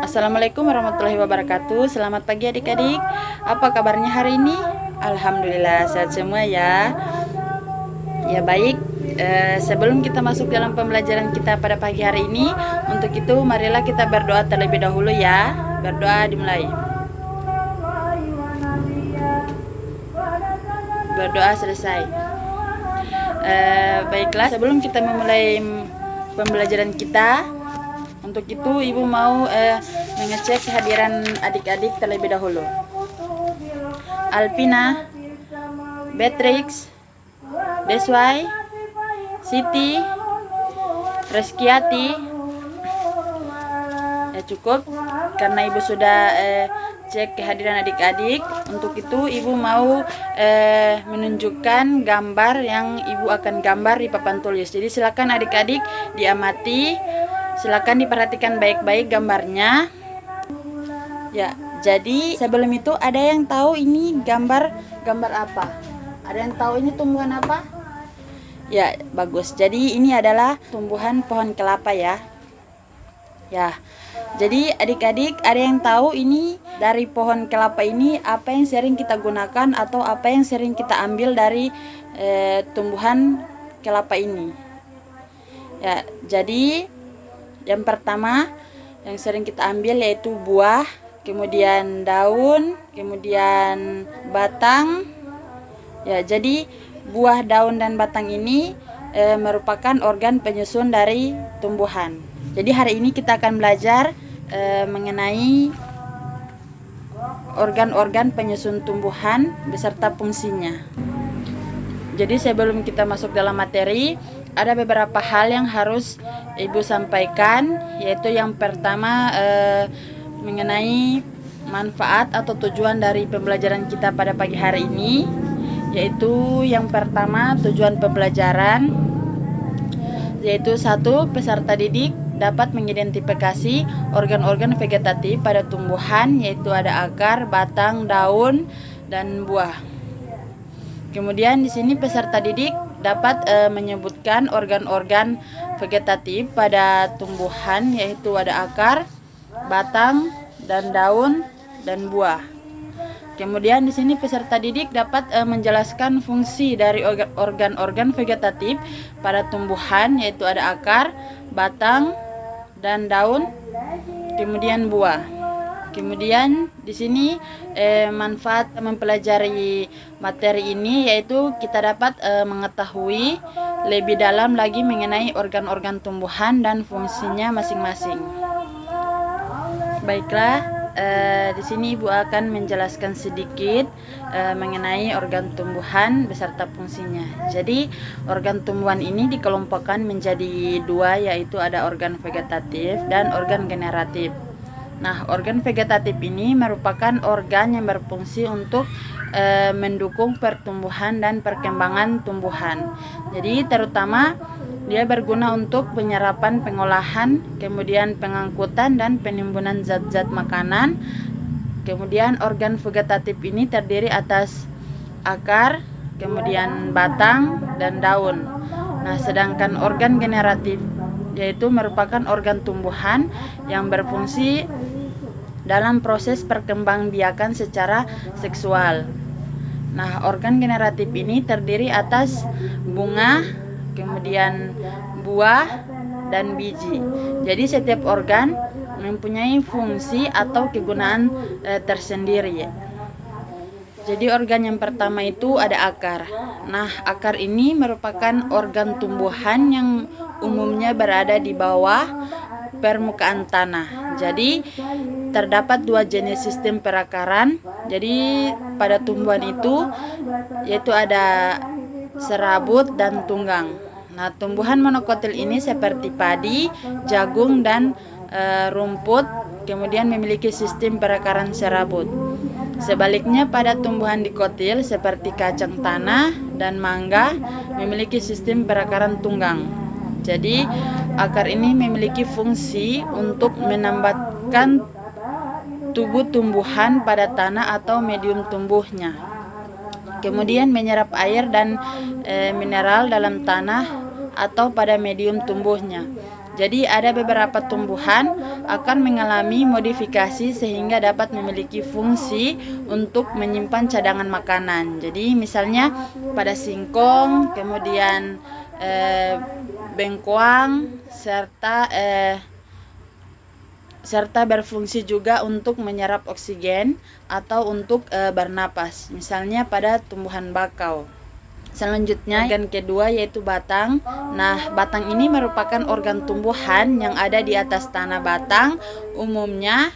Assalamualaikum warahmatullahi wabarakatuh. Selamat pagi adik-adik. Apa kabarnya hari ini? Alhamdulillah sehat semua ya. Ya baik, sebelum kita masuk dalam pembelajaran kita pada pagi hari ini, untuk itu marilah kita berdoa terlebih dahulu ya. Berdoa dimulai. Berdoa selesai. Baiklah, sebelum kita memulai pembelajaran kita, untuk itu ibu mau mengecek kehadiran adik-adik terlebih dahulu. Alpina, Beatrix, Deswai, Siti, Reskiati. Ya cukup, karena ibu sudah cek kehadiran adik-adik. Untuk itu ibu mau menunjukkan gambar yang ibu akan gambar di papan tulis. Jadi silakan adik-adik diamati, silakan diperhatikan baik-baik gambarnya. Ya, jadi sebelum itu ada yang tahu ini gambar apa? Ada yang tahu ini tumbuhan apa? Ya, bagus. Jadi ini adalah tumbuhan pohon kelapa ya. Ya. Jadi adik-adik ada yang tahu ini dari pohon kelapa ini apa yang sering kita gunakan atau apa yang sering kita ambil dari tumbuhan kelapa ini? Ya, jadi yang pertama yang sering kita ambil yaitu buah, kemudian daun, kemudian batang. Ya, jadi buah, daun, dan batang ini merupakan organ penyusun dari tumbuhan. Jadi hari ini kita akan belajar mengenai organ-organ penyusun tumbuhan beserta fungsinya. Jadi sebelum kita masuk dalam materi, ada beberapa hal yang harus ibu sampaikan, yaitu yang pertama mengenai manfaat atau tujuan dari pembelajaran kita pada pagi hari ini, yaitu yang pertama tujuan pembelajaran, yaitu 1. Peserta didik dapat mengidentifikasi organ-organ vegetatif pada tumbuhan, yaitu ada akar, batang, daun, dan buah. Kemudian di sini peserta didik dapat menyebutkan organ-organ vegetatif pada tumbuhan, yaitu ada akar, batang, dan daun, dan buah. Kemudian di sini peserta didik dapat menjelaskan fungsi dari organ-organ vegetatif pada tumbuhan, yaitu ada akar, batang, dan daun, kemudian buah. Kemudian di sini manfaat mempelajari materi ini yaitu kita dapat mengetahui lebih dalam lagi mengenai organ-organ tumbuhan dan fungsinya masing-masing. Baiklah, di sini ibu akan menjelaskan sedikit mengenai organ tumbuhan beserta fungsinya. Jadi organ tumbuhan ini dikelompokkan menjadi 2, yaitu ada organ vegetatif dan organ generatif. Nah, organ vegetatif ini merupakan organ yang berfungsi untuk mendukung pertumbuhan dan perkembangan tumbuhan. Jadi terutama dia berguna untuk penyerapan, pengolahan, kemudian pengangkutan dan penimbunan zat-zat makanan. Kemudian organ vegetatif ini terdiri atas akar, kemudian batang, dan daun. Nah, sedangkan organ generatif yaitu merupakan organ tumbuhan yang berfungsi dalam proses perkembangbiakan secara seksual. Nah, organ generatif ini terdiri atas bunga, kemudian buah, dan biji. Jadi setiap organ mempunyai fungsi atau kegunaan tersendiri. Jadi organ yang pertama itu ada akar. Nah, akar ini merupakan organ tumbuhan yang umumnya berada di bawah permukaan tanah. Jadi terdapat 2 jenis sistem perakaran. Jadi pada tumbuhan itu yaitu ada serabut dan tunggang. Nah, tumbuhan monokotil ini seperti padi, jagung, dan rumput kemudian memiliki sistem perakaran serabut. Sebaliknya pada tumbuhan dikotil seperti kacang tanah dan mangga memiliki sistem perakaran tunggang. Jadi akar ini memiliki fungsi untuk menambahkan tubuh tumbuhan pada tanah atau medium tumbuhnya. Kemudian menyerap air dan mineral dalam tanah atau pada medium tumbuhnya. Jadi ada beberapa tumbuhan akan mengalami modifikasi sehingga dapat memiliki fungsi untuk menyimpan cadangan makanan. Jadi misalnya pada singkong, kemudian bengkoang, serta berfungsi juga untuk menyerap oksigen atau untuk bernapas. Misalnya pada tumbuhan bakau. Selanjutnya organ kedua yaitu batang. Nah, batang ini merupakan organ tumbuhan yang ada di atas tanah. Batang umumnya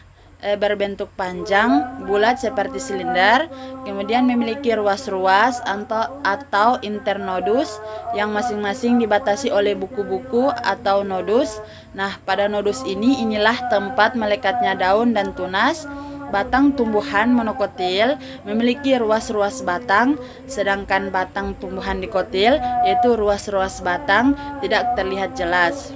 berbentuk panjang, bulat seperti silinder, kemudian memiliki ruas-ruas atau internodus yang masing-masing dibatasi oleh buku-buku atau nodus. Nah, pada nodus inilah tempat melekatnya daun dan tunas. Batang tumbuhan monokotil memiliki ruas-ruas batang, sedangkan batang tumbuhan dikotil yaitu ruas-ruas batang tidak terlihat jelas.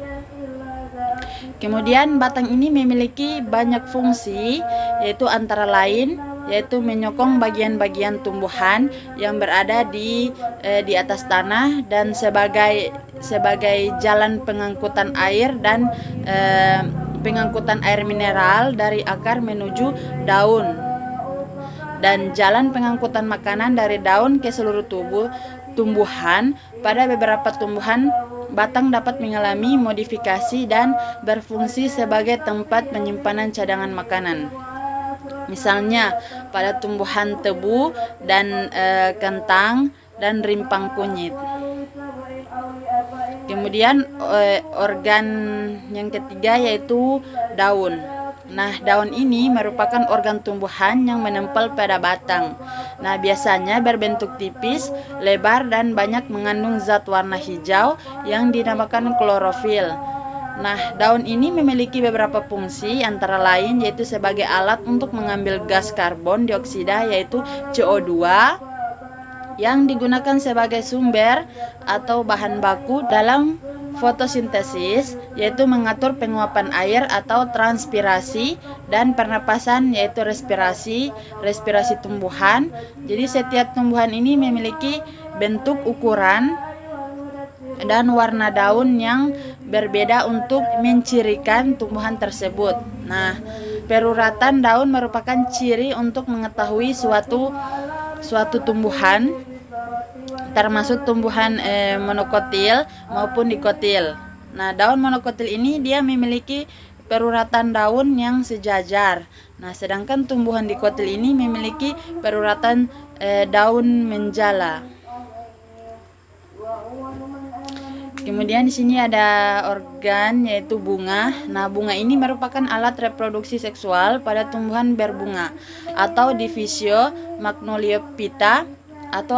Kemudian batang ini memiliki banyak fungsi, yaitu antara lain yaitu menyokong bagian-bagian tumbuhan yang berada di atas tanah dan sebagai jalan pengangkutan air dan pengangkutan air mineral dari akar menuju daun, dan jalan pengangkutan makanan dari daun ke seluruh tumbuhan. Pada beberapa tumbuhan, batang dapat mengalami modifikasi dan berfungsi sebagai tempat penyimpanan cadangan makanan. Misalnya pada tumbuhan tebu dan kentang dan rimpang kunyit. Kemudian organ yang ketiga yaitu daun. Nah, daun ini merupakan organ tumbuhan yang menempel pada batang. Nah, biasanya berbentuk tipis, lebar, dan banyak mengandung zat warna hijau yang dinamakan klorofil. Nah, daun ini memiliki beberapa fungsi, antara lain yaitu sebagai alat untuk mengambil gas karbon dioksida yaitu CO2 yang digunakan sebagai sumber atau bahan baku dalam fotosintesis, yaitu mengatur penguapan air atau transpirasi, dan pernapasan yaitu respirasi tumbuhan. Jadi setiap tumbuhan ini memiliki bentuk, ukuran, dan warna daun yang berbeda untuk mencirikan tumbuhan tersebut. Nah, peruratan daun merupakan ciri untuk mengetahui suatu tumbuhan, termasuk tumbuhan monokotil maupun dikotil. Nah, daun monokotil ini dia memiliki peruratan daun yang sejajar. Nah, sedangkan tumbuhan dikotil ini memiliki peruratan daun menjala. Kemudian di sini ada organ yaitu bunga. Nah, bunga ini merupakan alat reproduksi seksual pada tumbuhan berbunga atau Divisio Magnoliophyta atau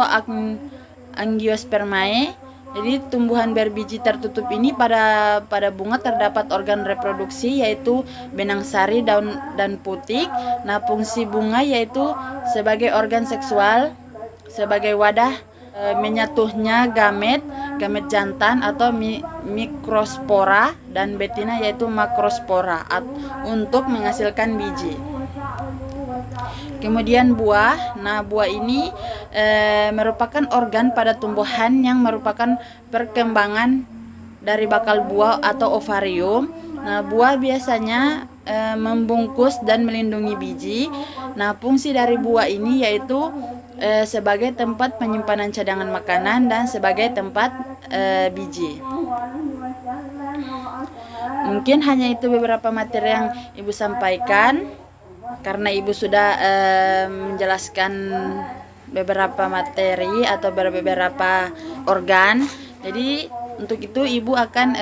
Angiospermae. Jadi tumbuhan berbiji tertutup ini pada bunga terdapat organ reproduksi yaitu benang sari, daun, dan putik. Nah, fungsi bunga yaitu sebagai organ seksual, sebagai wadah menyatunya gamet jantan atau mikrospora, dan betina yaitu makrospora untuk menghasilkan biji. Kemudian buah. Nah, buah ini merupakan organ pada tumbuhan yang merupakan perkembangan dari bakal buah atau ovarium. Nah, buah biasanya membungkus dan melindungi biji. Nah, fungsi dari buah ini yaitu sebagai tempat penyimpanan cadangan makanan dan sebagai tempat biji. Mungkin hanya itu beberapa materi yang Ibu sampaikan, karena Ibu sudah menjelaskan beberapa materi atau beberapa organ. Jadi untuk itu Ibu akan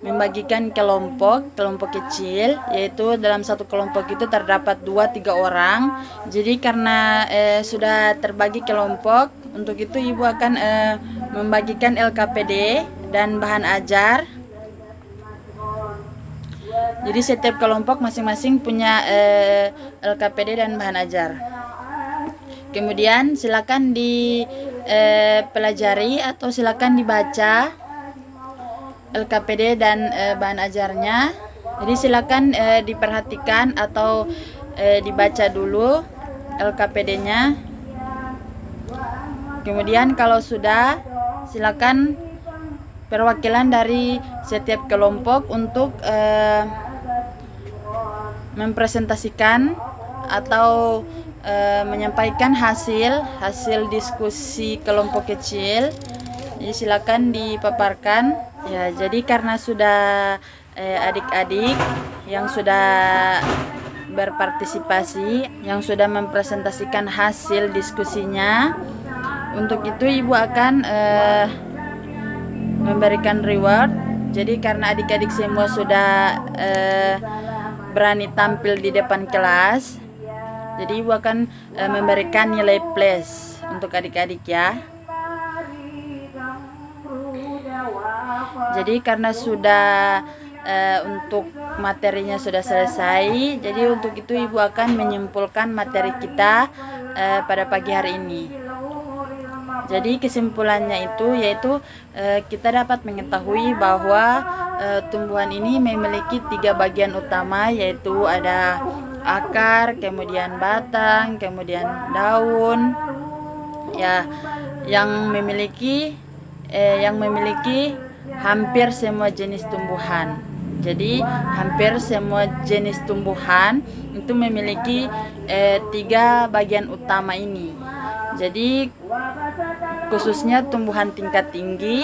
membagikan kelompok kecil, yaitu dalam satu kelompok itu terdapat 2-3 orang. Jadi karena sudah terbagi kelompok, untuk itu Ibu akan membagikan LKPD dan bahan ajar. Jadi setiap kelompok masing-masing punya LKPD dan bahan ajar. Kemudian silakan dipelajari atau silakan dibaca LKPD dan bahan ajarnya. Jadi silakan diperhatikan atau dibaca dulu LKPD-nya. Kemudian kalau sudah, silakan perwakilan dari setiap kelompok untuk mempresentasikan atau menyampaikan hasil diskusi kelompok kecil. Jadi silakan dipaparkan. Ya, jadi karena sudah adik-adik yang sudah berpartisipasi, yang sudah mempresentasikan hasil diskusinya, untuk itu ibu akan memberikan reward. Jadi karena adik-adik semua sudah berani tampil di depan kelas, jadi ibu akan memberikan nilai plus untuk adik-adik ya. Jadi karena sudah untuk materinya sudah selesai, jadi untuk itu ibu akan menyimpulkan materi kita pada pagi hari ini. Jadi kesimpulannya itu yaitu kita dapat mengetahui bahwa tumbuhan ini memiliki 3 bagian utama, yaitu ada akar, kemudian batang, kemudian daun. Ya, yang memiliki hampir semua jenis tumbuhan. Jadi hampir semua jenis tumbuhan itu memiliki 3 bagian utama ini. Jadi khususnya tumbuhan tingkat tinggi.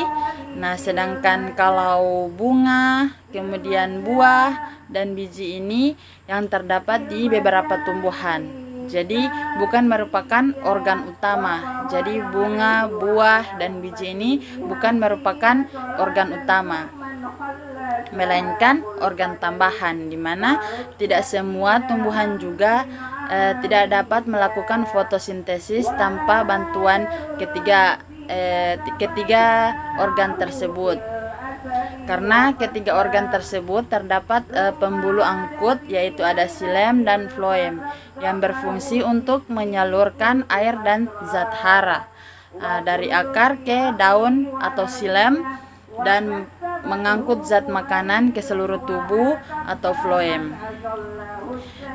Nah, sedangkan kalau bunga, kemudian buah dan biji ini yang terdapat di beberapa tumbuhan. Jadi bukan merupakan organ utama. Jadi bunga, buah dan biji ini bukan merupakan organ utama, melainkan organ tambahan, di mana tidak semua tumbuhan juga tidak dapat melakukan fotosintesis tanpa bantuan ketiga organ tersebut. Karena ketiga organ tersebut terdapat pembuluh angkut, yaitu ada xilem dan floem, yang berfungsi untuk menyalurkan air dan zat hara dari akar ke daun atau xilem, dan mengangkut zat makanan ke seluruh tubuh atau floem.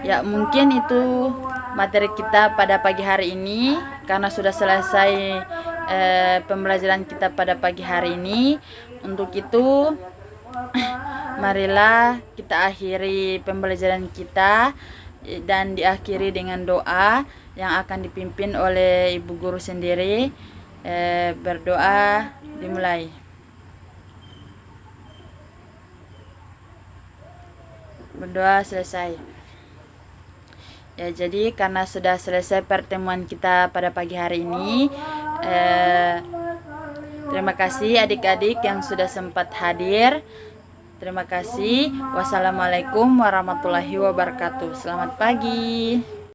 Ya, mungkin itu materi kita pada pagi hari ini. Karena sudah selesai pembelajaran kita pada pagi hari ini, untuk itu marilah kita akhiri pembelajaran kita dan diakhiri dengan doa yang akan dipimpin oleh ibu guru sendiri. Berdoa dimulai. Berdoa selesai. Ya, jadi karena sudah selesai pertemuan kita pada pagi hari ini, terima kasih adik-adik yang sudah sempat hadir. Terima kasih. Wassalamualaikum warahmatullahi wabarakatuh. Selamat pagi.